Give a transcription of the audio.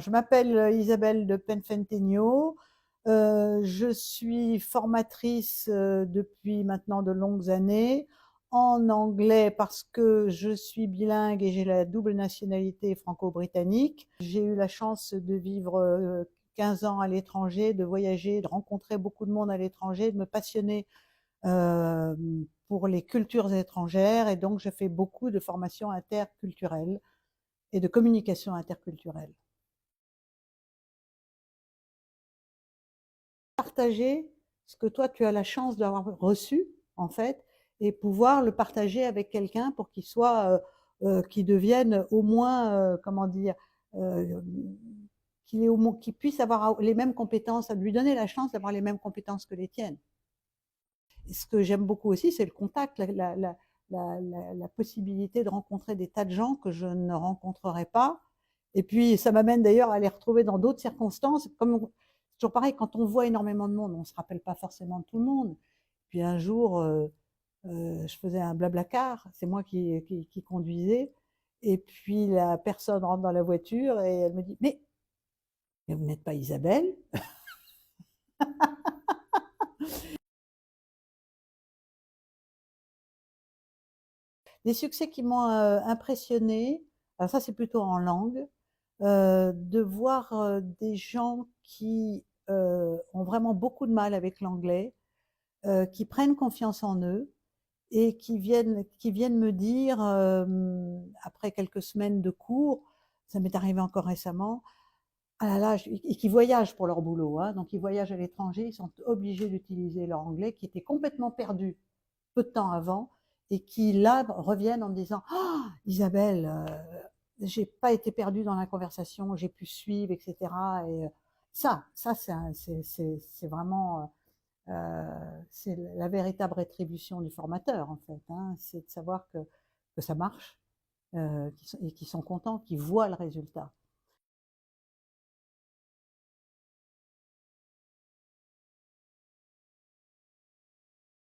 je m'appelle Isabelle de Penfentenyo. Je suis formatrice depuis maintenant de longues années en anglais parce que je suis bilingue et j'ai la double nationalité franco-britannique. J'ai eu la chance de vivre 15 ans à l'étranger, de voyager, de rencontrer beaucoup de monde à l'étranger, de me passionner euh, pour les cultures étrangères et donc je fais beaucoup de formations interculturelles et de communication interculturelle. Partager ce que toi tu as la chance d'avoir reçu en fait et pouvoir le partager avec quelqu'un pour qu'il soit qu'il devienne au moins comment dire euh, qu'il ait au moins qu'il puisse avoir les mêmes compétences, à lui donner la chance d'avoir les mêmes compétences que les tiennes. Et ce que j'aime beaucoup aussi, c'est le contact, la possibilité de rencontrer des tas de gens que je ne rencontrerai pas. Et puis, ça m'amène d'ailleurs à les retrouver dans d'autres circonstances. Comme toujours pareil, quand on voit énormément de monde, on ne se rappelle pas forcément de tout le monde. Puis un jour, je faisais un blablacar, c'est moi qui conduisais. Et puis la personne rentre dans la voiture et elle me dit, mais vous n'êtes pas Isabelle? Des succès qui m'ont impressionné, alors ça c'est plutôt en langue, de voir des gens qui ont vraiment beaucoup de mal avec l'anglais, qui prennent confiance en eux et qui viennent me dire, après quelques semaines de cours, ça m'est arrivé encore récemment, ah là là, et qui voyagent pour leur boulot, hein, donc ils voyagent à l'étranger, ils sont obligés d'utiliser leur anglais qui était complètement perdu peu de temps avant et qui là reviennent en me disant oh, Isabelle, j'ai pas été perdue dans la conversation, j'ai pu suivre, etc. Et ça c'est vraiment c'est la véritable rétribution du formateur en fait. Hein, c'est de savoir que ça marche et qu'ils sont contents, qu'ils voient le résultat.